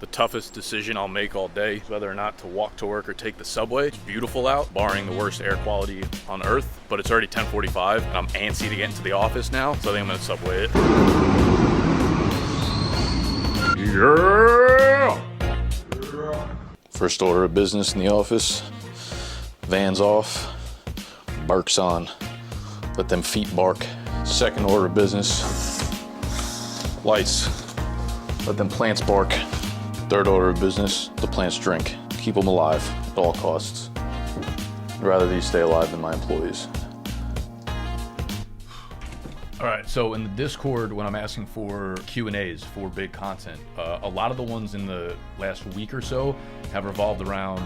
The toughest decision I'll make all day is whether or not to walk to work or take the subway. It's beautiful out, barring the worst air quality on earth, but it's already 10:45 and I'm antsy to get into the office now, so I think I'm gonna subway it. Yeah! First order of business in the office, vans off, barks on, let them feet bark. Second order of business, lights, let them plants bark. Third order of business, the plants drink. Keep them alive at all costs. I'd rather these stay alive than my employees. All right, so in the Discord, when I'm asking for Q&As for big content, a lot of the ones in the last week or so have revolved around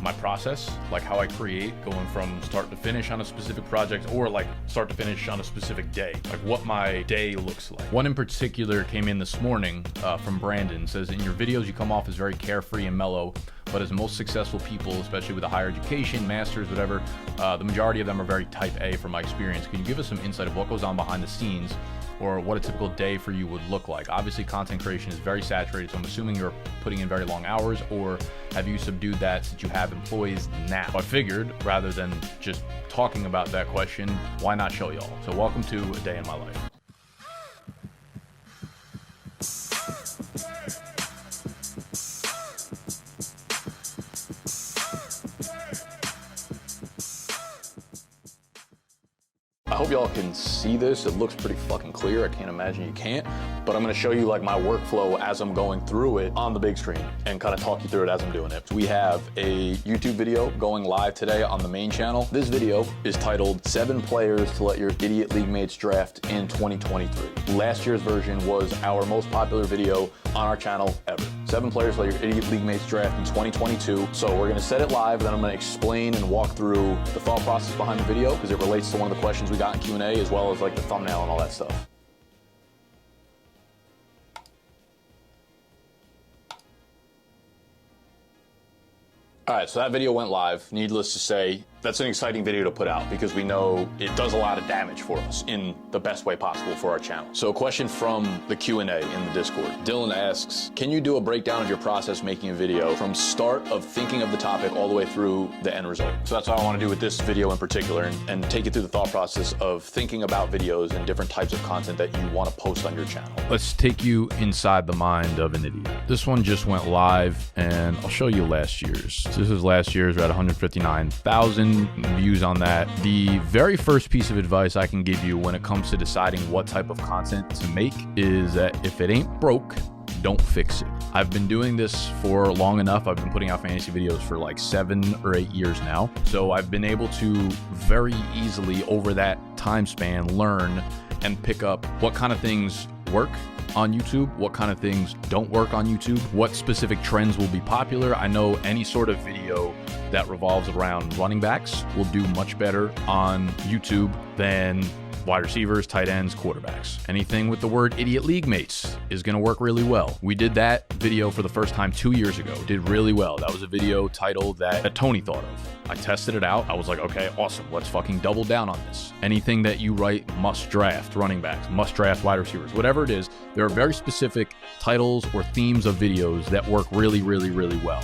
my process, like how I create, going from start to finish on a specific project, or like start to finish on a specific day, like what my day looks like. One in particular came in this morning from Brandon. Says, in your videos you come off as very carefree and mellow, but as most successful people, especially with a higher education, masters, whatever, the majority of them are very type A from my experience. Can you give us some insight of what goes on behind the scenes, or what a typical day for you would look like? Obviously, content creation is very saturated, so I'm assuming you're putting in very long hours, or have you subdued that since you have employees now? I figured, rather than just talking about that question, why not show y'all? So welcome to a day in my life. I hope y'all can see this. It looks pretty fucking clear. I can't imagine you can't, but I'm gonna show you like my workflow as I'm going through it on the big screen and kind of talk you through it as I'm doing it. We have a YouTube video going live today on the main channel. This video is titled 7 Players to Let Your Idiot League Mates Draft in 2023. Last year's version was our most popular video on our channel ever. 7 Players to Let Your Idiot League Mates Draft in 2022. So we're gonna set it live, then I'm gonna explain and walk through the thought process behind the video, because it relates to one of the questions we got in Q&A, as well as like the thumbnail and all that stuff. All right, so that video went live. Needless to say, that's an exciting video to put out because we know it does a lot of damage for us in the best way possible for our channel. So a question from the Q&A in the Discord. Dylan asks, can you do a breakdown of your process making a video from start of thinking of the topic all the way through the end result? So that's what I want to do with this video in particular, and take you through the thought process of thinking about videos and different types of content that you want to post on your channel. Let's take you inside the mind of an idiot. This one just went live, and I'll show you last year's. So this is last year's. We're at 159,000 views on that. The very first piece of advice I can give you when it comes to deciding what type of content to make is that if it ain't broke, don't fix it. I've been doing this for long enough. I've been putting out fantasy videos for like 7 or 8 years now. So I've been able to very easily over that time span learn and pick up what kind of things work on YouTube, what kind of things don't work on YouTube, what specific trends will be popular. I know any sort of video that revolves around running backs will do much better on YouTube than wide receivers, tight ends, quarterbacks. Anything with the word idiot league mates is gonna work really well. We did that video for the first time 2 years ago. Did really well. That was a video titled that Tony thought of. I tested it out. I was like, okay, awesome. Let's fucking double down on this. Anything that you write must draft running backs, must draft wide receivers, whatever it is, there are very specific titles or themes of videos that work really, really, really well.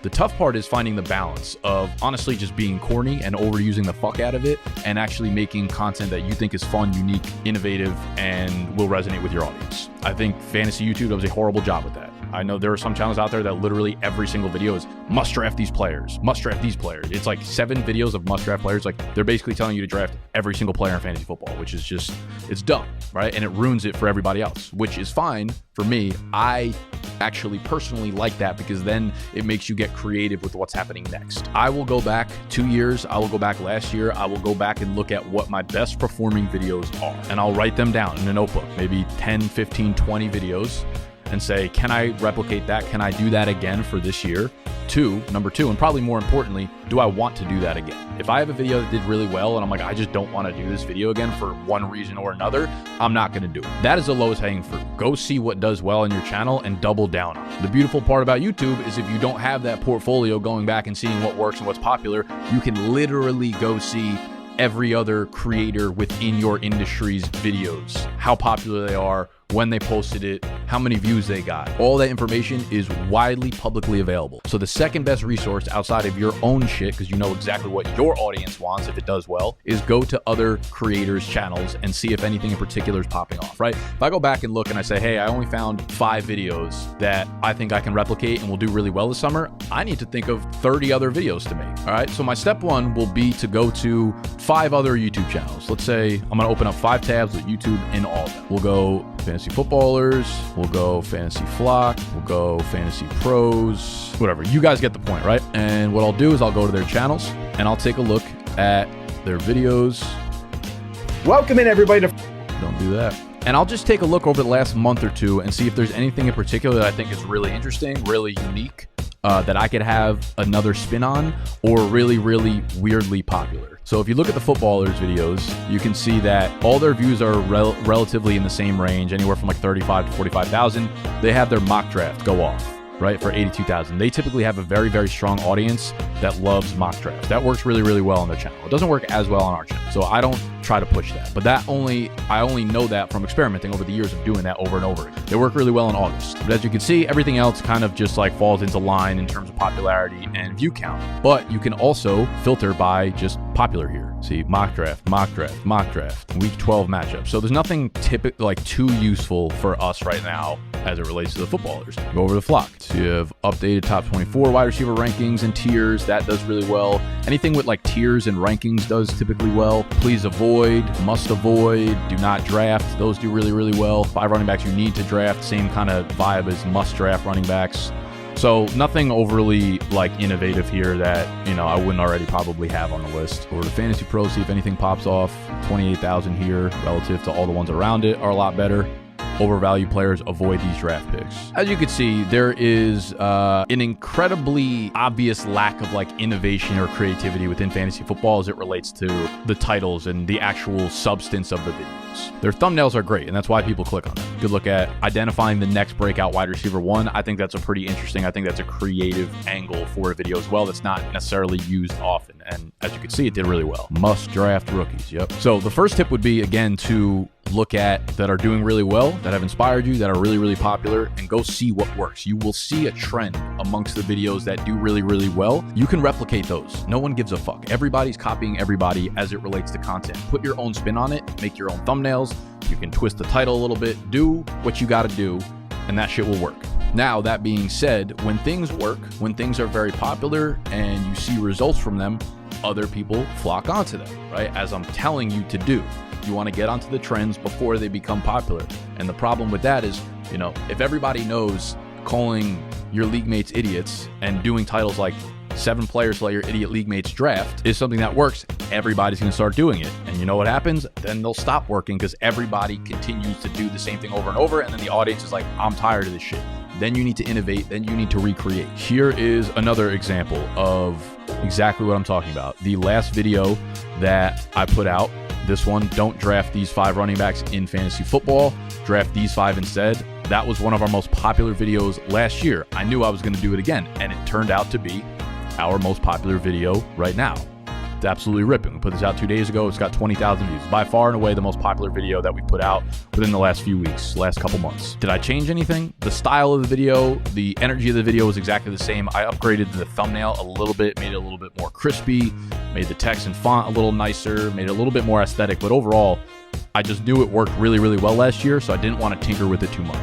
The tough part is finding the balance of honestly just being corny and overusing the fuck out of it, and actually making content that you think is fun, unique, innovative, and will resonate with your audience. I think Fantasy YouTube does a horrible job with that. I know there are some channels out there that literally every single video is must draft these players, must draft these players. It's like 7 videos of must draft players. Like they're basically telling you to draft every single player in fantasy football, which is just, it's dumb, right? And it ruins it for everybody else, which is fine for me. I actually personally like that because then it makes you get creative with what's happening next. I will go back 2 years. I will go back last year. I will go back and look at what my best performing videos are, and I'll write them down in a notebook, maybe 10, 15, 20 videos, and say, can I replicate that? Can I do that again for this year? Number two, and probably more importantly, do I want to do that again? If I have a video that did really well and I'm like, I just don't want to do this video again for one reason or another, I'm not going to do it. That is the lowest hanging fruit. Go see what does well on your channel and double down on it. The beautiful part about YouTube is if you don't have that portfolio going back and seeing what works and what's popular, you can literally go see every other creator within your industry's videos, how popular they are, when they posted it, how many views they got. All that information is widely publicly available. So the second best resource outside of your own shit, because you know exactly what your audience wants if it does well, is go to other creators' channels and see if anything in particular is popping off, right? If I go back and look and I say, hey, I only found 5 videos that I think I can replicate and will do really well this summer, I need to think of 30 other videos to make, all right? So my step one will be to go to 5 other YouTube channels. Let's say I'm gonna open up 5 tabs with YouTube in all of them. We'll go Fantasy Footballers, we'll go Fantasy Flock, we'll go Fantasy Pros, whatever. You guys get the point, right? And what I'll do is I'll go to their channels and I'll take a look at their videos. Welcome in everybody to... Don't do that. And I'll just take a look over the last month or two and see if there's anything in particular that I think is really interesting, really unique, that I could have another spin on, or really, really weirdly popular. So if you look at the Footballers videos, you can see that all their views are relatively in the same range, anywhere from like 35 to 45,000. They have their mock draft go off, right, for 82,000. They typically have a very, very strong audience that loves mock drafts. That works really, really well on their channel. It doesn't work as well on our channel, so I don't try to push that. But I only know that from experimenting over the years of doing that over and over again. They work really well in August. But as you can see, everything else kind of just like falls into line in terms of popularity and view count. But you can also filter by just popular here. See, mock draft, mock draft, mock draft, week 12 matchup. So there's nothing like too useful for us right now as it relates to the Footballers. Go over the Flock. So you have updated top 24 wide receiver rankings and tiers. That does really well. Anything with like tiers and rankings does typically well. Please avoid, must avoid, do not draft. Those do really, really well. 5 running backs you need to draft. Same kind of vibe as must draft running backs. So nothing overly like innovative here that, you know, I wouldn't already probably have on the list. Over to Fantasy Pro, see if anything pops off. 28,000 here relative to all the ones around it are a lot better. Overvalued players, avoid these draft picks. As you can see, there is an incredibly obvious lack of like innovation or creativity within fantasy football as it relates to the titles and the actual substance of the videos. Their thumbnails are great, and that's why people click on them. Good look at identifying the next breakout wide receiver 1. I think that's a pretty interesting, I think that's a creative angle for a video as well that's not necessarily used often. And as you can see, it did really well. Must draft rookies, yep. So the first tip would be, again, to look at that are doing really well, that have inspired you, that are really, really popular, and go see what works. You will see a trend amongst the videos that do really, really well. You can replicate those. No one gives a fuck. Everybody's copying everybody as it relates to content. Put your own spin on it, make your own thumbnails. You can twist the title a little bit, do what you gotta do, and that shit will work. Now, that being said, when things work, when things are very popular and you see results from them, other people flock onto them, right? As I'm telling you to do. You want to get onto the trends before they become popular. And the problem with that is, you know, if everybody knows calling your league mates idiots and doing titles like 7 players to let your idiot league mates draft is something that works, everybody's going to start doing it. And you know what happens? Then they'll stop working because everybody continues to do the same thing over and over. And then the audience is like, I'm tired of this shit. Then you need to innovate. Then you need to recreate. Here is another example of exactly what I'm talking about. The last video that I put out, this one, don't draft these 5 running backs in fantasy football, draft these 5 instead. That was one of our most popular videos last year. I knew I was going to do it again, and it turned out to be our most popular video right now. It's absolutely ripping. We put this out 2 days ago. It's got 20,000 views. By far and away the most popular video that we put out within the last few weeks, last couple months. Did I change anything? The style of the video, the energy of the video was exactly the same. I upgraded the thumbnail a little bit, made it a little bit more crispy, made the text and font a little nicer, made it a little bit more aesthetic, but overall, I just knew it worked really, really well last year, so I didn't want to tinker with it too much.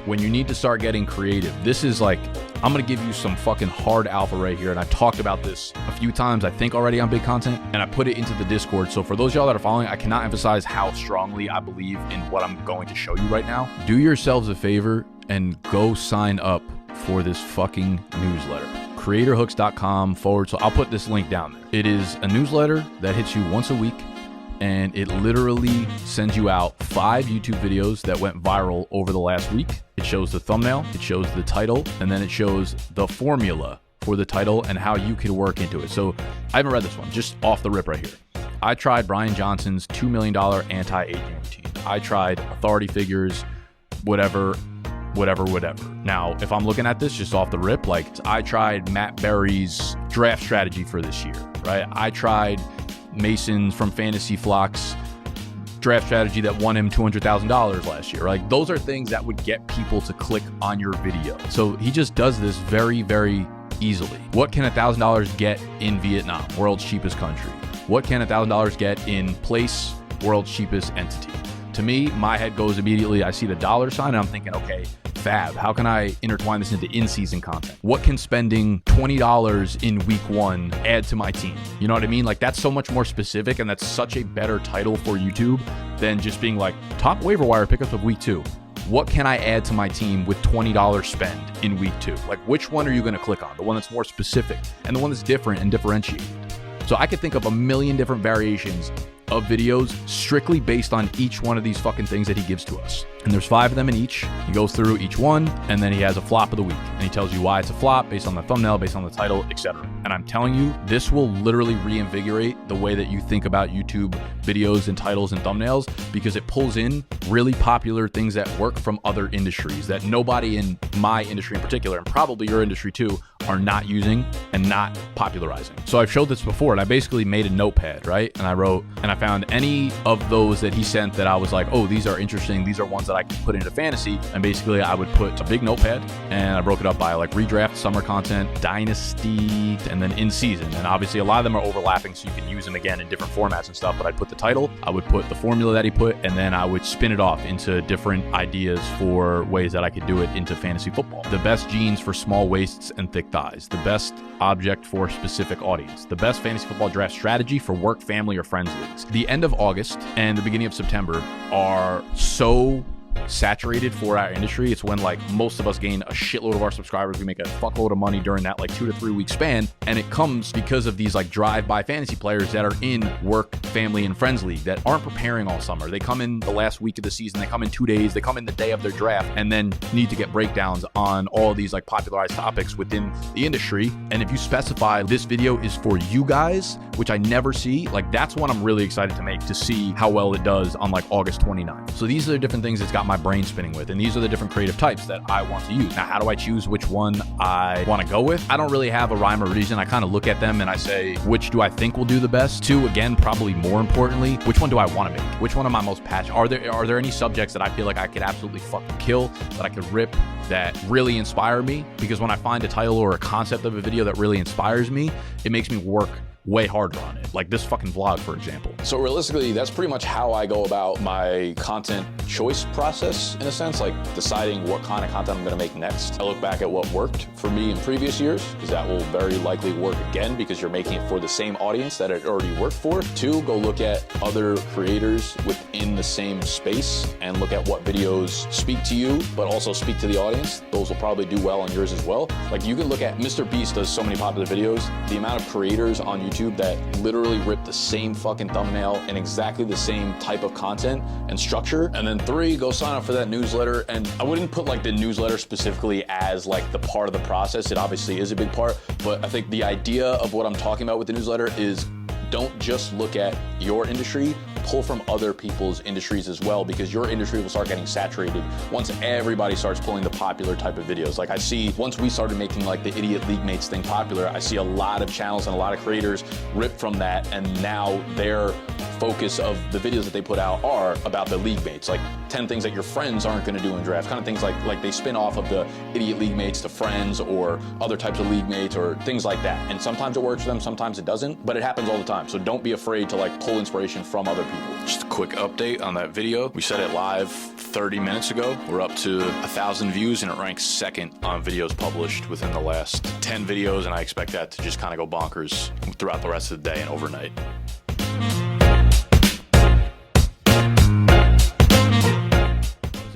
When you need to start getting creative, this is like, I'm going to give you some fucking hard alpha right here. And I talked about this a few times, I think already on Big Content, and I put it into the Discord. So for those of y'all that are following, I cannot emphasize how strongly I believe in what I'm going to show you right now. Do yourselves a favor and go sign up for this fucking newsletter. creatorhooks.com/ so I'll put this link down there. It is a newsletter that hits you once a week, and it literally sends you out 5 YouTube videos that went viral over the last week. It shows the thumbnail, it shows the title, and then it shows the formula for the title and how you can work into it. So I haven't read this one, just off the rip right here. I tried Brian Johnson's $2 million anti-aging routine. I tried Authority Figures, whatever. whatever. Now, if I'm looking at this just off the rip, like I tried Matt Berry's draft strategy for this year, right? I tried Mason from Fantasy Flock's draft strategy that won him $200,000 last year. Like those are things that would get people to click on your video. So he just does this very, very easily. What can $1,000 get in Vietnam, world's cheapest country? What can $1,000 get in place, world's cheapest entity? To me, my head goes immediately, I see the dollar sign and I'm thinking, okay, fab, how can I intertwine this into in-season content? What can spending $20 in week 1 add to my team? You know what I mean? Like that's so much more specific and that's such a better title for YouTube than just being like top waiver wire pickups of week 2. What can I add to my team with $20 spend in week 2? Like which one are you going to click on? The one that's more specific and the one that's different and differentiated. So I could think of a million different variations of videos strictly based on each one of these fucking things that he gives to us. And there's 5 of them in each. He goes through each one and then he has a flop of the week and he tells you why it's a flop based on the thumbnail, based on the title, etc. And I'm telling you, this will literally reinvigorate the way that you think about YouTube videos and titles and thumbnails because it pulls in really popular things that work from other industries that nobody in my industry in particular, and probably your industry too, are not using and not popularizing. So I've showed this before and I basically made a notepad, right? And I wrote, and I found any of those that he sent that I was like, oh, these are interesting. These are ones that I can put into fantasy. And basically I would put a big notepad and I broke it up by like redraft, summer content, dynasty, and then in season. And obviously a lot of them are overlapping so you can use them again in different formats and stuff. But I'd put the title, I would put the formula that he put, and then I would spin it off into different ideas for ways that I could do it into fantasy football. The best jeans for small waists and thick thighs. The best object for specific audience. The best fantasy football draft strategy for work, family, or friends leagues. The end of August and the beginning of September are so saturated for our industry. It's when like most of us gain a shitload of our subscribers. We make a fuckload of money during that like 2 to 3 week span. And it comes because of these like drive-by fantasy players that are in work, family, and friends league that aren't preparing all summer. They come in the last week of the season. They come in 2 days. They come in the day of their draft and then need to get breakdowns on all these like popularized topics within the industry. And if you specify this video is for you guys, which I never see, like that's one I'm really excited to make to see how well it does on like August 29th. So these are the different things it's got my brain spinning with, and these are the different creative types that I want to use. Now, how do I choose which one I want to go with? I don't really have a rhyme or reason. I kind of look at them and I say, which do I think will do the best? 2, again, probably more importantly, which one do I want to make? Which one am I most passionate? Are there any subjects that I feel like I could absolutely fucking kill, that I could rip, that really inspire me? Because when I find a title or a concept of a video that really inspires me, it makes me work way harder on it. Like this fucking vlog, for example. So realistically, that's pretty much how I go about my content choice process, in a sense, like deciding what kind of content I'm gonna make next. I look back at what worked for me in previous years, because that will very likely work again because you're making it for the same audience that it already worked for. 2, go look at other creators within the same space and look at what videos speak to you, but also speak to the audience. Those will probably do well on yours as well. Like you can look at Mr. Beast does so many popular videos. The amount of creators on YouTube that literally rip the same fucking thumbnail and exactly the same type of content and structure. And then 3, go sign up for that newsletter. And I wouldn't put like the newsletter specifically as like the part of the process. It obviously is a big part, but I think the idea of what I'm talking about with the newsletter is don't just look at your industry, pull from other people's industries as well, because your industry will start getting saturated once everybody starts pulling the popular type of videos. Like I see, once we started making like the Idiot League Mates thing popular, I see a lot of channels and a lot of creators rip from that, and now their focus of the videos that they put out are about the league mates, like 10 things that your friends aren't gonna do in draft, kind of things like they spin off of the Idiot League Mates to friends or other types of league mates or things like that. And sometimes it works for them, sometimes it doesn't, but it happens all the time. So don't be afraid to like pull inspiration from other people. Just a quick update on that video. We set it live 30 minutes ago. We're up to 1,000 views and it ranks 2nd on videos published within the last 10 videos. And I expect that to just kind of go bonkers throughout the rest of the day and overnight.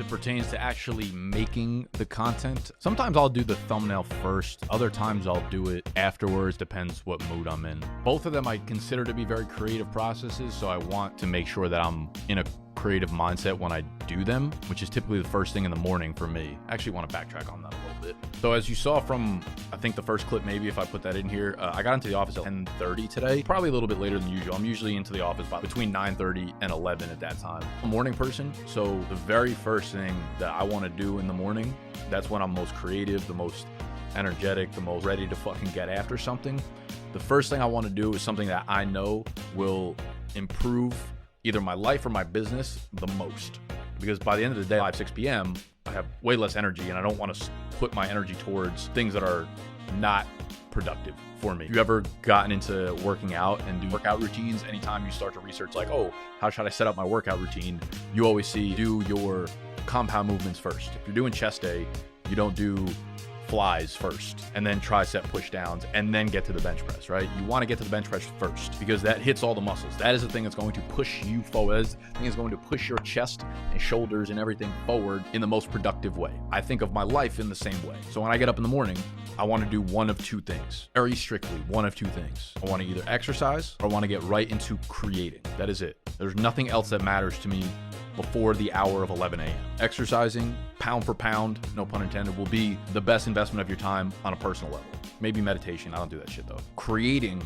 Pertains to actually making the content. Sometimes I'll do the thumbnail first, other times I'll do it afterwards, depends what mood I'm in. Both of them I consider to be very creative processes, so I want to make sure that I'm in a creative mindset when I do them, which is typically the first thing in the morning for me. I actually want to backtrack on that a little bit. it. So as you saw from, I think the first clip, maybe if I put that in here, I got into the office at 10:30 today, probably a little bit later than usual. I'm usually into the office by between 9:30 and 11 at that time. I'm a morning person, so the very first thing that I want to do in the morning, that's when I'm most creative, the most energetic, the most ready to fucking get after something. The first thing I want to do is something that I know will improve either my life or my business the most. Because by the end of the day, 5, 6 p.m., I have way less energy, and I don't want to put my energy towards things that are not productive for me. If you've ever gotten into working out and do workout routines, anytime you start to research like, oh, how should I set up my workout routine? You always see do your compound movements first. If you're doing chest day, you don't do flies first and then tricep push downs and then get to the bench press, right? You want to get to the bench press first because that hits all the muscles. That is the thing that's going to push you forward. That thing is going to push your chest and shoulders and everything forward in the most productive way. I think of my life in the same way. So when I get up in the morning, I want to do one of two things, very strictly one of two things. I want to either exercise or I want to get right into creating. That is it. There's nothing else that matters to me before the hour of 11 a.m. Exercising, pound for pound, no pun intended, will be the best investment of your time on a personal level. Maybe meditation. I don't do that shit though. Creating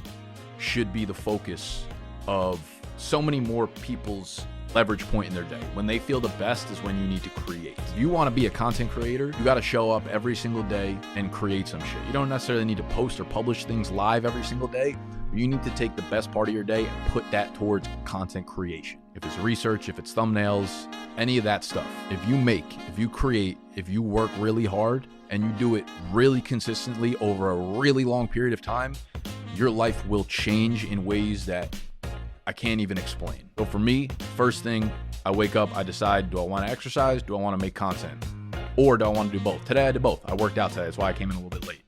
should be the focus of so many more people's leverage point in their day. When they feel the best is when you need to create. If you want to be a content creator, you got to show up every single day and create some shit. You don't necessarily need to post or publish things live every single day. You need to take the best part of your day and put that towards content creation. If it's research, if it's thumbnails, any of that stuff. If you make, if you create, if you work really hard and you do it really consistently over a really long period of time, your life will change in ways that I can't even explain. So for me, first thing, I wake up, I decide, do I want to exercise? Do I want to make content? Or do I want to do both? Today I did both. I worked out today. That's why I came in a little bit late.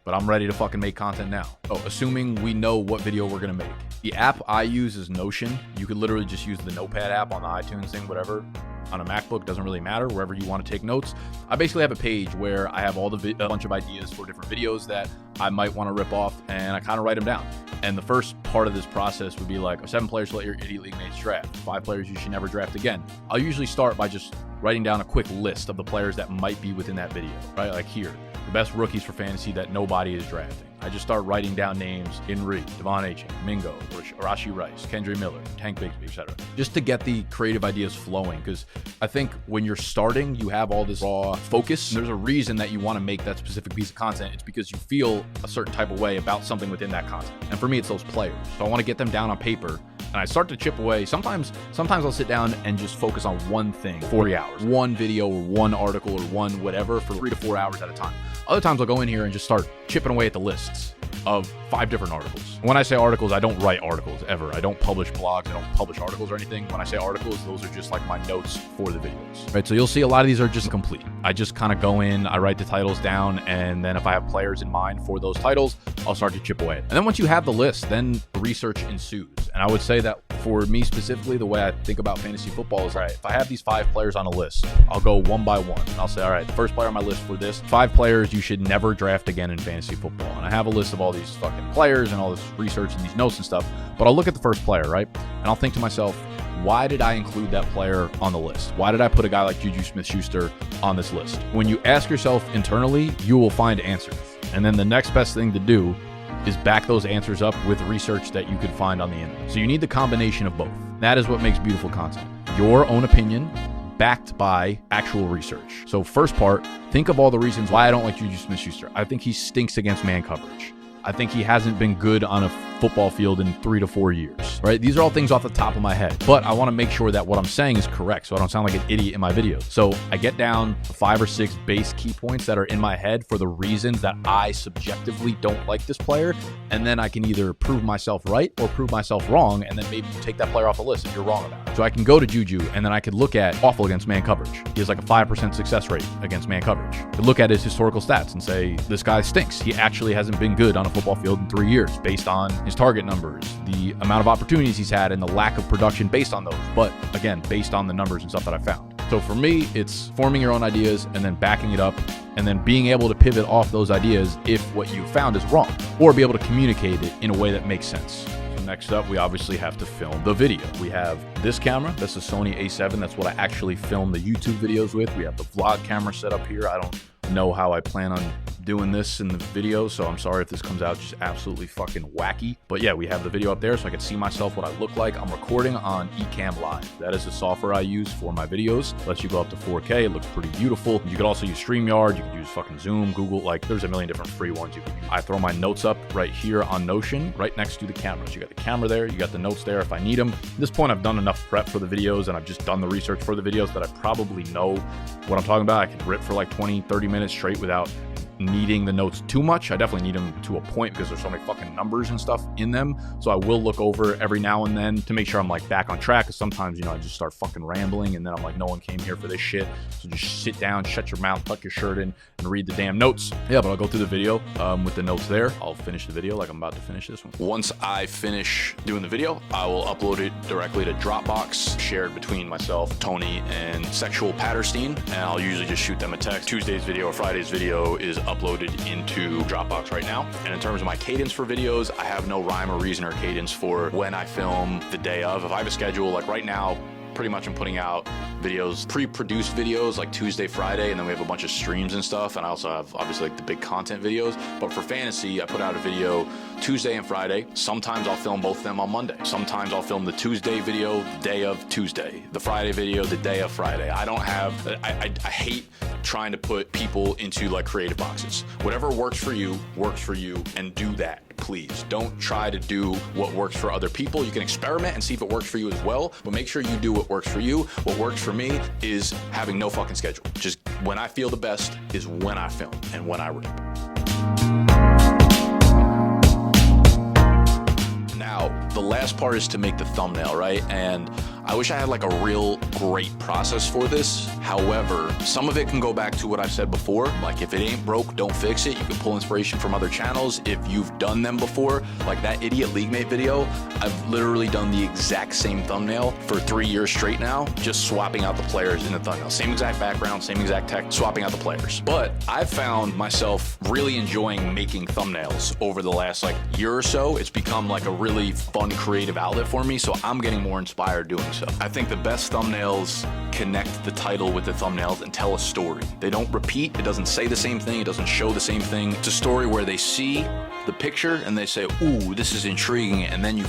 But I'm ready to fucking make content now. Oh, assuming we know what video we're gonna make. The app I use is Notion. You could literally just use the Notepad app on the iTunes thing, whatever. On a MacBook, doesn't really matter, wherever you want to take notes. I basically have a page where I have all a bunch of ideas for different videos that I might want to rip off, and I kind of write them down. And the first part of this process would be like, 7 players to let your idiot league mates draft, 5 players you should never draft again. I'll usually start by just writing down a quick list of the players that might be within that video, right? Like here, the best rookies for fantasy that nobody is drafting. I just start writing down names: Henry, Devon Aching, Mingo, Rashi Rice, Kendry Miller, Tank Bigsby, etc. Just to get the creative ideas flowing, because I think when you're starting, you have all this raw focus. There's a reason that you want to make that specific piece of content. It's because you feel a certain type of way about something within that content. And for me, it's those players. So I want to get them down on paper, and I start to chip away. Sometimes I'll sit down and just focus on one thing for 3 hours, one video or one article or one whatever for 3 to 4 hours at a time. Other times I'll go in here and just start chipping away at the lists of 5 different articles. When I say articles, I don't write articles ever. I don't publish blogs. I don't publish articles or anything. When I say articles, those are just like my notes for the videos. Right, so you'll see a lot of these are just complete. I just kind of go in, I write the titles down, and then if I have players in mind for those titles, I'll start to chip away. And then once you have the list, then research ensues. And I would say that for me specifically, the way I think about fantasy football is, right, if I have these 5 players on a list, I'll go one by one. And I'll say, all right, the first player on my list for this, 5 players you should never draft again in fantasy football. And I have a list of all these fucking players and all this research and these notes and stuff. But I'll look at the first player, right? And I'll think to myself, why did I include that player on the list? Why did I put a guy like Juju Smith-Schuster on this list? When you ask yourself internally, you will find answers. And then the next best thing to do is back those answers up with research that you could find on the internet. So you need the combination of both. That is what makes beautiful content. Your own opinion backed by actual research. So first part, think of all the reasons why I don't like Juju Smith-Schuster. I think he stinks against man coverage. I think he hasn't been good on a football field in 3 to 4 years, right? These are all things off the top of my head, but I want to make sure that what I'm saying is correct so I don't sound like an idiot in my videos. So I get down 5 or 6 base key points that are in my head for the reasons that I subjectively don't like this player, and then I can either prove myself right or prove myself wrong, and then maybe you take that player off the list if you're wrong about it. So I can go to Juju, and then I could look at awful against man coverage. He has like a 5% success rate against man coverage. I could look at his historical stats and say, this guy stinks. He actually hasn't been good on a football field in 3 years based on his target numbers, the amount of opportunities he's had, and the lack of production based on those. But again, based on the numbers and stuff that I found. So for me, it's forming your own ideas and then backing it up and then being able to pivot off those ideas if what you found is wrong, or be able to communicate it in a way that makes sense. So next up, we obviously have to film the video. We have this camera. That's a Sony A7. That's what I actually film the YouTube videos with. We have the vlog camera set up here. I don't know how I plan on doing this in the video, so I'm sorry if this comes out just absolutely fucking wacky. But yeah, we have the video up there so I can see myself, what I look like. I'm recording on Ecamm Live. That is the software I use for my videos. Lets you go up to 4K. It looks pretty beautiful. You could also use StreamYard. You could use fucking Zoom, Google. Like, there's a million different free ones you can use. I throw my notes up right here on Notion, right next to the cameras. You got the camera there. You got the notes there if I need them. At this point, I've done enough prep for the videos, and I've just done the research for the videos that I probably know what I'm talking about. I can rip for like 20, 30 minutes straight without needing the notes too much. I definitely need them to a point because there's so many fucking numbers and stuff in them. So I will look over every now and then to make sure I'm like back on track, because sometimes, you know, I just start fucking rambling and then I'm like, no one came here for this shit. So just sit down, shut your mouth, tuck your shirt in, and read the damn notes. Yeah, but I'll go through the video with the notes there. I'll finish the video like I'm about to finish this one. Once I finish doing the video, I will upload it directly to Dropbox, shared between myself, Tony, and Sexual Patterstein, and I'll usually just shoot them a text. Tuesday's video or Friday's video is uploaded into Dropbox right now. And in terms of my cadence for videos, I have no rhyme or reason or cadence for when I film the day of. If I have a schedule, like right now, pretty much I'm putting out videos, pre-produced videos like Tuesday, Friday, and then we have a bunch of streams and stuff. And I also have obviously like the big content videos. But for fantasy, I put out a video Tuesday and Friday. Sometimes I'll film both of them on Monday. Sometimes I'll film the Tuesday video the day of Tuesday, the Friday video the day of Friday. I don't have, I hate trying to put people into like creative boxes. Whatever works for you, and do that. Please don't try to do what works for other people. You can experiment and see if it works for you as well, but make sure you do what works for you. What works for me is having no fucking schedule. Just when I feel the best is when I film and when I rip. Now, the last part is to make the thumbnail, right? And I wish I had like a real great process for this. However, some of it can go back to what I've said before. Like, if it ain't broke, don't fix it. You can pull inspiration from other channels if you've done them before. Like that Idiot League Mate video, I've literally done the exact same thumbnail for 3 years straight now, just swapping out the players in the thumbnail. Same exact background, same exact text, swapping out the players. But I've found myself really enjoying making thumbnails over the last like year or so. It's become like a really fun creative outlet for me, so I'm getting more inspired doing so. I think the best thumbnails connect the title with the thumbnails and tell a story. They don't repeat, it doesn't say the same thing, it doesn't show the same thing. It's a story where they see the picture and they say, ooh, this is intriguing, and then you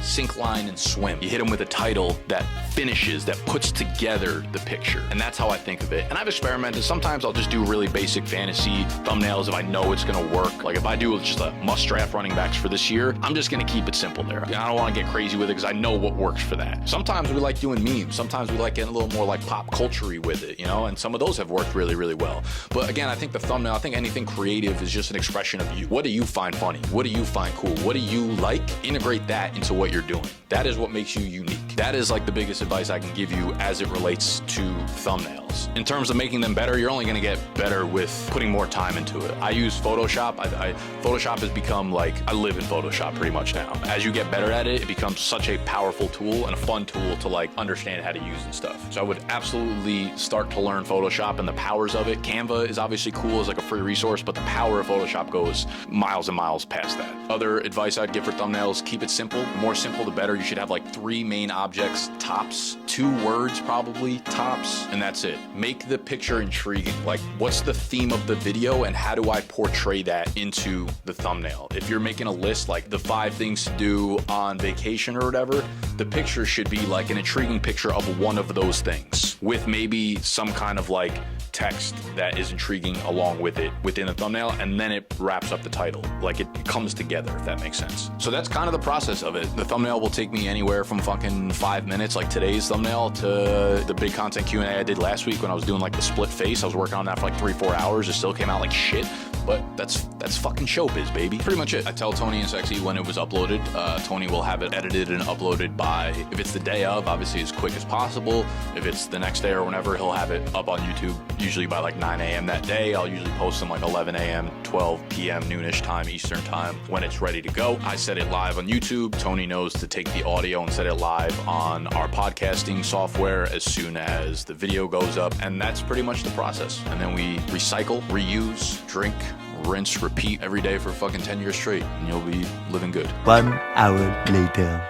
sink, line, and swim. You hit them with a title that finishes, that puts together the picture. And that's how I think of it. And I've experimented. Sometimes I'll just do really basic fantasy thumbnails if I know it's gonna work. Like if I do just a must draft running backs for this year, I'm just gonna keep it simple there. I don't wanna get crazy with it because I know what works for that. Sometimes we like doing memes. Sometimes we like getting a little more like pop culture-y with it, you know? And some of those have worked really, really well. But again, I think the thumbnail, I think anything creative is just an expression of you. What do you find funny? What do you find cool? What do you like? Integrate that into what you're doing. That is what makes you unique. That is like the biggest advice I can give you as it relates to thumbnails. In terms of making them better, you're only gonna get better with putting more time into it. I use Photoshop. Photoshop has become like, I live in Photoshop pretty much now. As you get better at it, it becomes such a powerful tool and a fun tool to like understand how to use and stuff. So I would absolutely start to learn Photoshop and the powers of it. Canva is obviously cool as like a free resource, but the power of Photoshop goes miles and miles past that. Other advice I'd give for thumbnails, keep it simple. The more simple, the better. You should have like 3 main objects, tops, 2 words probably, tops, and that's it. Make the picture intriguing. Like, what's the theme of the video and how do I portray that into the thumbnail? If you're making a list like the 5 things to do on vacation or whatever, the picture should be like an intriguing picture of one of those things with maybe some kind of like text that is intriguing along with it within the thumbnail, and then it wraps up the title. Like it comes together, if that makes sense. So that's kind of the process of it. The thumbnail will take me anywhere from fucking 5 minutes, like today's thumbnail, to the big content Q&A I did last week when I was doing like the split face. I was working on that for like 3-4 hours. It still came out like shit, but that's fucking showbiz, baby. Pretty much it. I tell Tony and Sexy when it was uploaded. Tony will have it edited and uploaded by, if it's the day of, obviously as quick as possible. If it's the next day or whenever, he'll have it up on YouTube, usually by like 9 a.m. that day. I'll usually post them like 11 a.m., 12 p.m. noonish time, Eastern time, when it's ready to go. I set it live on YouTube. Tony knows to take the audio and set it live on our podcasting software as soon as the video goes up. And that's pretty much the process. And then we recycle, reuse, drink, rinse, repeat every day for fucking 10 years straight, and you'll be living good. 1 hour later.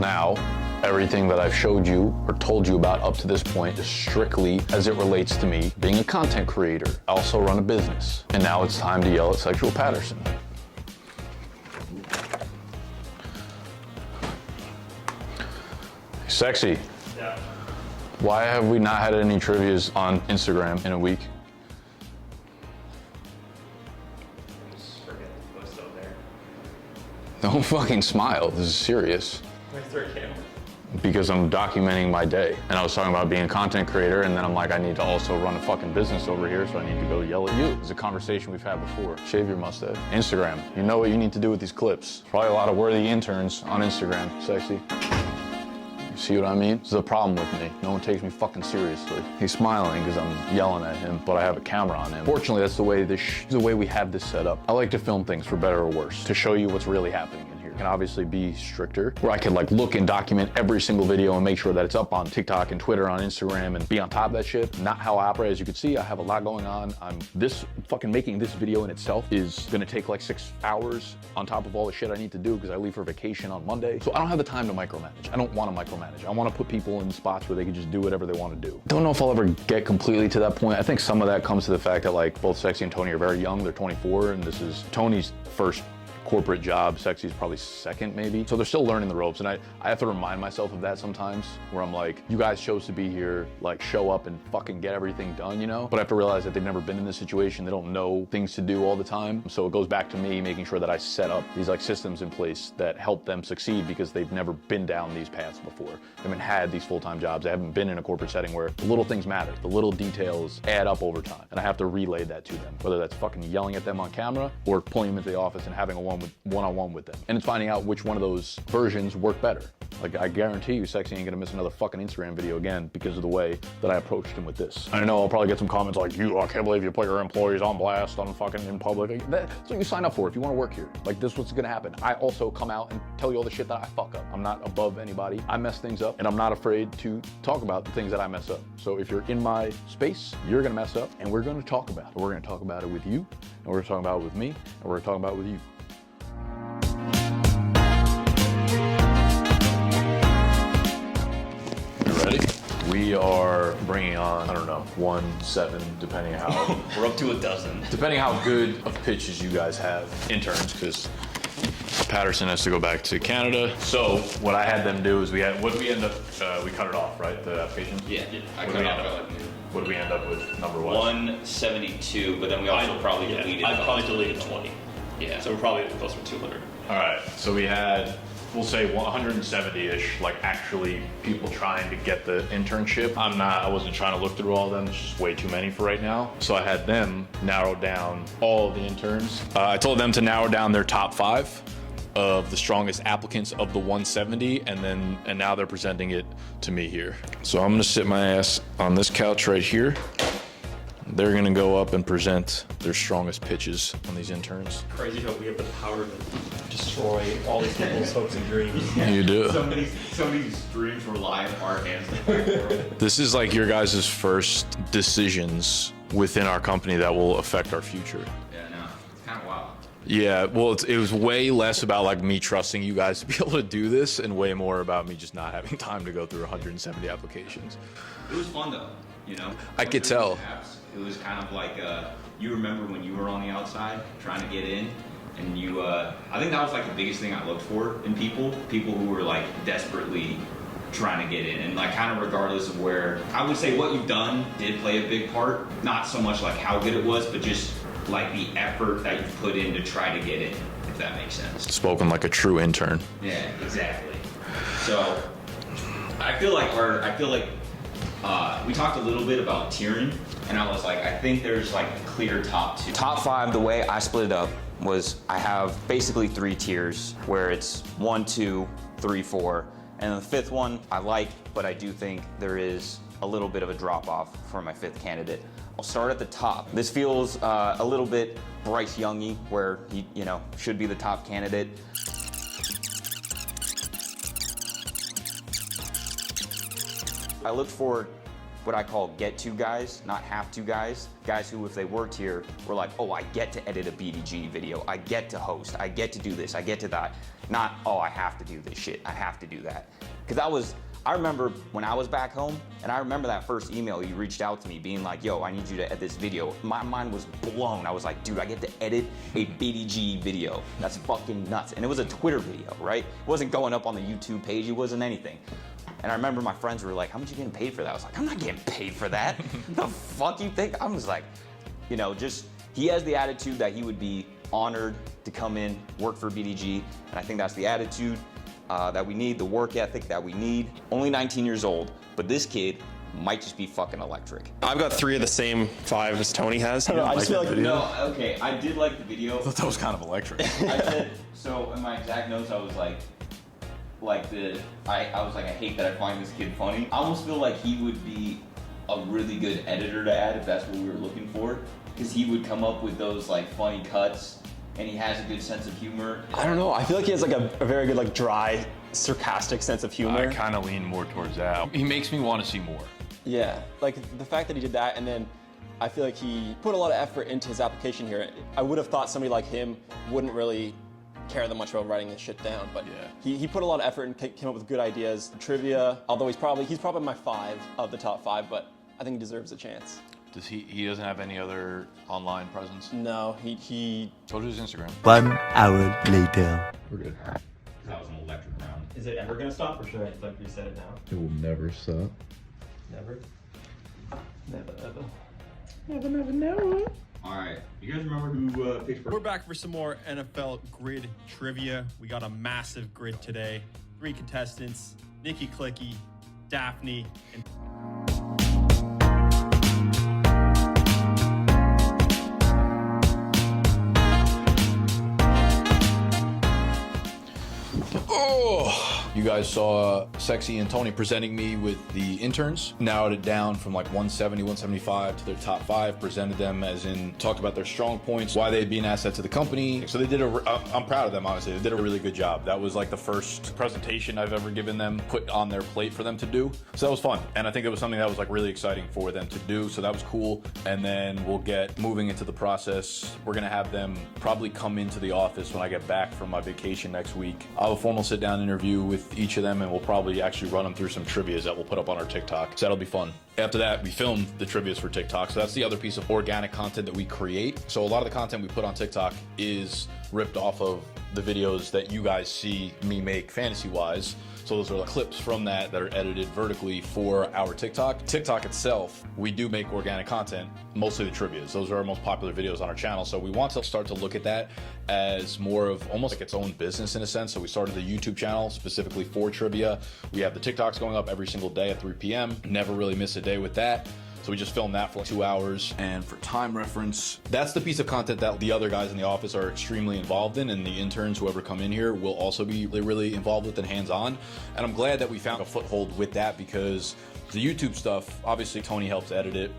Now, everything that I've showed you or told you about up to this point is strictly as it relates to me being a content creator. I also run a business. And now it's time to yell at Sexual Patterson. Sexy. Yeah. Why have we not had any trivias on Instagram in a week? Just forget to post up there. Don't fucking smile, this is serious. Where's their camera? Because I'm documenting my day. And I was talking about being a content creator, and then I'm like, I need to also run a fucking business over here, so I need to go yell at you. It's a conversation we've had before. Shave your mustache. Instagram, you know what you need to do with these clips. Probably a lot of worthy interns on Instagram. Sexy. You see what I mean? This is a problem with me. No one takes me fucking seriously. He's smiling because I'm yelling at him, but I have a camera on him. Fortunately, that's the way we have this set up. I like to film things for better or worse, to show you what's really happening in here. Can obviously be stricter, where I could like look and document every single video and make sure that it's up on TikTok and Twitter, on Instagram, and be on top of that shit. Not how I operate. As you can see, I have a lot going on. Making this video in itself is gonna take like 6 hours on top of all the shit I need to do because I leave for vacation on Monday. So I don't have the time to micromanage. I don't want to micromanage. I want to put people in spots where they can just do whatever they want to do. Don't know if I'll ever get completely to that point. I think some of that comes to the fact that like both Sexy and Tony are very young. They're 24, and this is Tony's first corporate job. Sexy's probably second, maybe. So they're still learning the ropes, and I have to remind myself of that sometimes, where I'm like, you guys chose to be here, like show up and fucking get everything done, you know? But I have to realize that they've never been in this situation. They don't know things to do all the time. So it goes back to me making sure that I set up these like systems in place that help them succeed because they've never been down these paths before. They haven't had these full-time jobs. They haven't been in a corporate setting where the little things matter. The little details add up over time. And I have to relay that to them, whether that's fucking yelling at them on camera or pulling them into the office and having a one-on-one with them. And it's finding out which one of those versions work better. Like, I guarantee you Sexy ain't gonna miss another fucking Instagram video again because of the way that I approached him with this. I know I'll probably get some comments like, I can't believe you put your employees on blast on fucking in public. That's what you sign up for if you wanna work here. Like, this is what's gonna happen. I also come out and tell you all the shit that I fuck up. I'm not above anybody. I mess things up, and I'm not afraid to talk about the things that I mess up. So if you're in my space, you're gonna mess up, and we're gonna talk about it. We're gonna talk about it with you, and we're gonna talk about it with me, and we're gonna talk about it with you. We are bringing on, I don't know, 1-7, depending how. We're up to a dozen. Depending how good of pitches you guys have, interns, because Patterson has to go back to Canada. So what I had them do is we cut it off, right? The application? Yeah, I What cut did we off end at up- like What did we end up with number-wise? 172, but then we also probably deleted. I probably deleted 20. Yeah. So we're probably closer to 200. All right, so we had, we'll say 170-ish, like actually people trying to get the internship. I wasn't trying to look through all of them. It's just way too many for right now. So I had them narrow down all of the interns. I told them to narrow down their top 5 of the strongest applicants of the 170, and now they're presenting it to me here. So I'm gonna sit my ass on this couch right here. They're gonna go up and present their strongest pitches on these interns. Crazy how we have the power to destroy all these people's hopes and dreams. You do. Somebody's dreams rely on our hands. This is like your guys' first decisions within our company that will affect our future. Yeah, no, it's kind of wild. Yeah, well, it was way less about like me trusting you guys to be able to do this and way more about me just not having time to go through 170 applications. It was fun though, you know? I could tell. It was kind of like, you remember when you were on the outside trying to get in, and you, I think that was like the biggest thing I looked for in people who were like desperately trying to get in, and like kind of regardless of where, I would say what you've done did play a big part, not so much like how good it was, but just like the effort that you've put in to try to get in, if that makes sense. Spoken like a true intern. Yeah, exactly. So I feel like we talked a little bit about tiering, and I was like, I think there's like a clear top 2. Top 5, the way I split it up was I have basically 3 tiers where it's 1, 2, 3, 4, and the 5th one I like, but I do think there is a little bit of a drop off for my 5th candidate. I'll start at the top. This feels a little bit Bryce Young-y, where he, should be the top candidate. I looked for what I call get-to guys, not have-to guys. Guys who, if they worked here, were like, oh, I get to edit a BDG video. I get to host. I get to do this. I get to that. Not, oh, I have to do this shit. I have to do that. Because I remember when I was back home, and I remember that first email you reached out to me being like, yo, I need you to edit this video. My mind was blown. I was like, dude, I get to edit a BDG video. That's fucking nuts. And it was a Twitter video, right? It wasn't going up on the YouTube page. It wasn't anything. And I remember my friends were like, how much you getting paid for that? I was like, I'm not getting paid for that. The fuck you think? I was like, you know, just, he has the attitude that he would be honored to come in, work for BDG. And I think that's the attitude that we need, the work ethic that we need. Only 19 years old, but this kid might just be fucking electric. I've got 3 of the same 5 as Tony has. I just feel like No, okay, I did like the video. I thought that was kind of electric. I said, so in my exact notes, I was like I was like, I hate that I find this kid funny. I almost feel like he would be a really good editor to add if that's what we were looking for. Because he would come up with those like funny cuts, and he has a good sense of humor. I don't know. I feel like he has like a very good like dry, sarcastic sense of humor. I kind of lean more towards that. He makes me want to see more. Yeah, like the fact that he did that, and then I feel like he put a lot of effort into his application here. I would have thought somebody like him wouldn't really care that much about writing this shit down, but yeah. he put a lot of effort and came up with good ideas. Trivia, although he's probably my 5 of the top 5, but I think he deserves a chance. Does he doesn't have any other online presence? No, he So does his Instagram. 1 hour later. We're good. That was an electric round. Is it ever gonna stop, or should I like reset it now? It will never stop. Never. Never ever. All right, you guys remember who picked We're back for some more NFL grid trivia. We got a massive grid today. 3 contestants, Nikki Clicky, Daphne, and You guys saw Sexy and Tony presenting me with the interns, narrowed it down from like 170, 175 to their top 5, presented them as in, talked about their strong points, why they'd be an asset to the company. So they did I'm proud of them, honestly. They did a really good job. That was like the first presentation I've ever given them, put on their plate for them to do. So that was fun. And I think it was something that was like really exciting for them to do. So that was cool. And then we'll get moving into the process. We're gonna have them probably come into the office when I get back from my vacation next week. I'll have a formal sit down interview with each of them, and we'll probably actually run them through some trivias that we'll put up on our TikTok. So that'll be fun. After that, we filmed the trivias for TikTok. So that's the other piece of organic content that we create. So a lot of the content we put on TikTok is ripped off of the videos that you guys see me make fantasy-wise. So those are like clips from that are edited vertically for our TikTok. TikTok itself, we do make organic content, mostly the trivias. Those are our most popular videos on our channel. So we want to start to look at that as more of almost like its own business in a sense. So we started the YouTube channel specifically for trivia. We have the TikToks going up every single day at 3 p.m. Never really miss a day with that. So we just filmed that for 2 hours. And for time reference, that's the piece of content that the other guys in the office are extremely involved in, and the interns, whoever come in here, will also be really involved with and hands-on. And I'm glad that we found a foothold with that, because the YouTube stuff, obviously Tony helps edit it.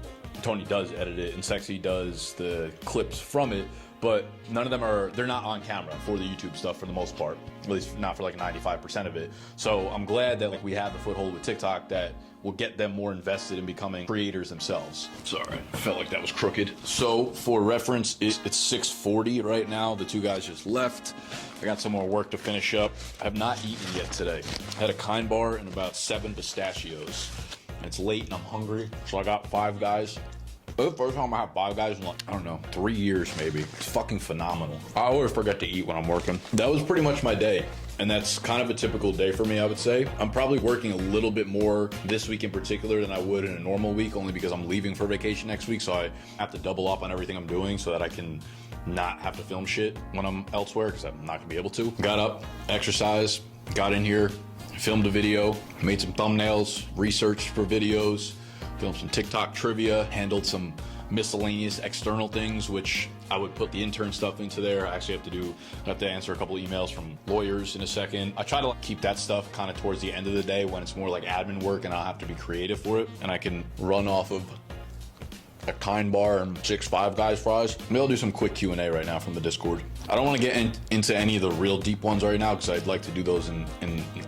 Tony does edit it, and Sexy does the clips from it. But none of them they're not on camera for the YouTube stuff for the most part, at least not for like 95% of it. So I'm glad that like we have the foothold with TikTok that will get them more invested in becoming creators themselves. Sorry, I felt like that was crooked. So for reference, it's 6:40 right now. The 2 guys just left. I got some more work to finish up. I have not eaten yet today. I had a Kind bar and about 7 pistachios. It's late and I'm hungry, so I got 5 guys. The first time I had 5 guys in like, I don't know, 3 years maybe. It's fucking phenomenal. I always forget to eat when I'm working. That was pretty much my day. And that's kind of a typical day for me, I would say. I'm probably working a little bit more this week in particular than I would in a normal week, only because I'm leaving for vacation next week. So I have to double up on everything I'm doing so that I can not have to film shit when I'm elsewhere, because I'm not gonna be able to. Got up, exercised, got in here, filmed a video, made some thumbnails, researched for videos, filmed some TikTok trivia, handled some miscellaneous external things, which I would put the intern stuff into there. I actually have to answer a couple of emails from lawyers in a second. I try to keep that stuff kind of towards the end of the day when it's more like admin work and I'll have to be creative for it, and I can run off of a Kind bar and 6 Five Guys fries. Maybe I'll do some quick Q&A right now from the Discord. I don't want to get into any of the real deep ones right now because I'd like to do those in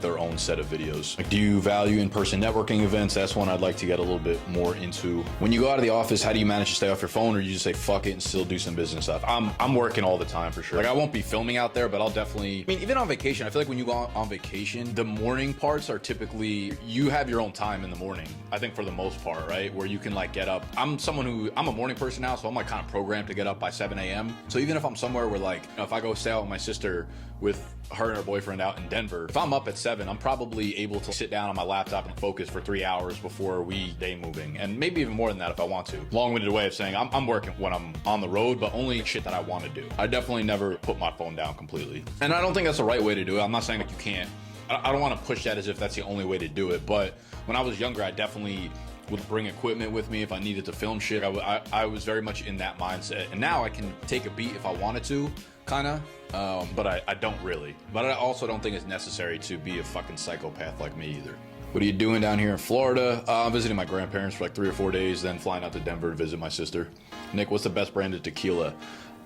their own set of videos. Like, do you value in-person networking events? That's one I'd like to get a little bit more into. When you go out of the office, how do you manage to stay off your phone, or you just say fuck it and still do some business stuff? I'm working all the time for sure. Like, I won't be filming out there, but I'll definitely, I mean, even on vacation, I feel like when you go on vacation, the morning parts are typically, you have your own time in the morning, I think, for the most part, right? Where you can like get up. I'm a morning person now, so I'm like kind of programmed to get up by 7 a.m. So even if I'm somewhere where like, if I go stay out with my sister with her and her boyfriend out in Denver, if I'm up at 7, I'm probably able to sit down on my laptop and focus for 3 hours before we day moving, and maybe even more than that if I want to. Long-winded way of saying I'm working when I'm on the road, but only shit that I want to do. I definitely never put my phone down completely, and I don't think that's the right way to do it. I'm not saying that you can't. I don't want to push that as if that's the only way to do it, but when I was younger, I definitely would bring equipment with me if I needed to film shit. I was very much in that mindset, and now I can take a beat if I wanted to, kinda, but I don't really. But I also don't think it's necessary to be a fucking psychopath like me either. What are you doing down here in Florida? I'm visiting my grandparents for like 3 or 4 days, then flying out to Denver to visit my sister. Nick, what's the best brand of tequila?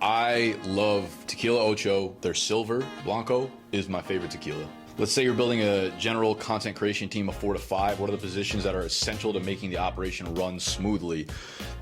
I love Tequila Ocho. Their Silver Blanco is my favorite tequila. Let's say you're building a general content creation team of 4 to 5. What are the positions that are essential to making the operation run smoothly?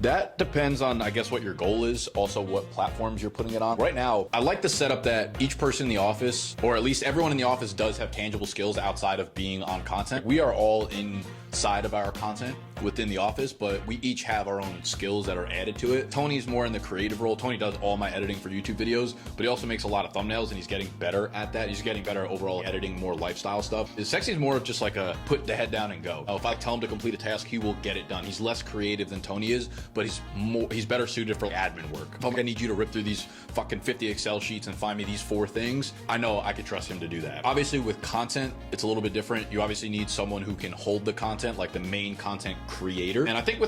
That depends on, I guess, what your goal is, also what platforms you're putting it on. Right now, I like the setup that each person in the office, or at least everyone in the office, does have tangible skills outside of being on content. We are all inside of our content within the office, but we each have our own skills that are added to it. Tony's more in the creative role. Tony does all my editing for YouTube videos, but he also makes a lot of thumbnails, and he's getting better at that. He's getting better at overall editing, more lifestyle stuff. Sexy's more of just like a put the head down and go. If I tell him to complete a task, he will get it done. He's less creative than Tony is, but he's better suited for admin work. If I'm gonna need you to rip through these fucking 50 Excel sheets and find me these 4 things, I know I could trust him to do that. Obviously with content, it's a little bit different. You obviously need someone who can hold the content, like the main content creator. And I think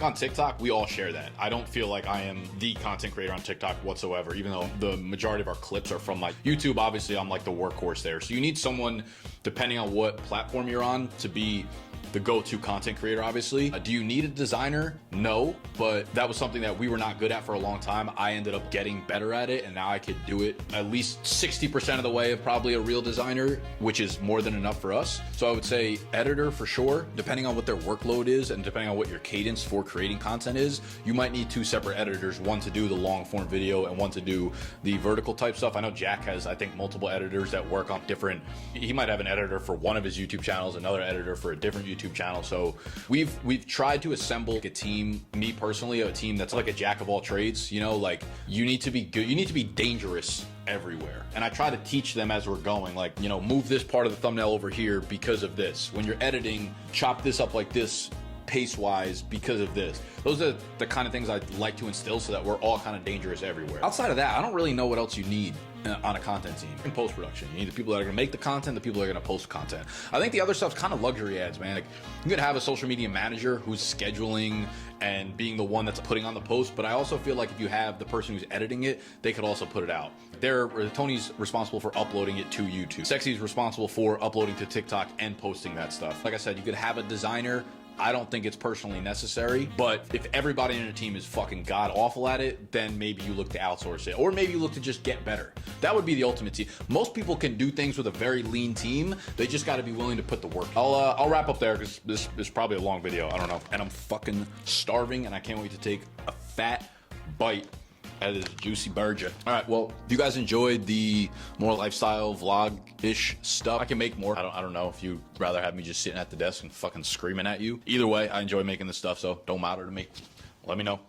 on TikTok, we all share that. I don't feel like I am the content creator on TikTok whatsoever, even though the majority of our clips are from like YouTube. Obviously, I'm like the workhorse there. So you need someone, depending on what platform you're on, to be the go-to content creator, obviously. Do you need a designer? No, but that was something that we were not good at for a long time. I ended up getting better at it, and now I could do it at least 60% of the way of probably a real designer, which is more than enough for us. So I would say editor for sure. Depending on what their workload is and depending on what your cadence for creating content is, you might need 2 separate editors, one to do the long form video and one to do the vertical type stuff. I know Jack has, I think, multiple editors that work on different, he might have an editor for one of his YouTube channels, another editor for a different YouTube channel. So we've tried to assemble a team, me personally, a team that's like a jack of all trades. You know, like, you need to be good, you need to be dangerous everywhere. And I try to teach them as we're going, like, you know, move this part of the thumbnail over here because of this. When you're editing, chop this up like this pace-wise because of this. Those are the kind of things I'd like to instill so that we're all kind of dangerous everywhere. Outside of that, I don't really know what else you need on a content team. In post-production, you need the people that are gonna make the content, the people that are gonna post content. I think the other stuff's kind of luxury ads, man. Like, you could have a social media manager who's scheduling and being the one that's putting on the post, but I also feel like if you have the person who's editing it, they could also put it out. Tony's responsible for uploading it to YouTube. Sexy's responsible for uploading to TikTok and posting that stuff. Like I said, you could have a designer. I don't think it's personally necessary, but if everybody in a team is fucking god awful at it, then maybe you look to outsource it, or maybe you look to just get better. That would be the ultimate team. Most people can do things with a very lean team. They just got to be willing to put the work. I'll wrap up there because this is probably a long video. I don't know, and I'm fucking starving, and I can't wait to take a fat bite out of this juicy burger. All right, well, if you guys enjoyed the more lifestyle vlog-ish stuff, I can make more. I don't know if you'd rather have me just sitting at the desk and fucking screaming at you. Either way, I enjoy making this stuff, so don't matter to me. Let me know.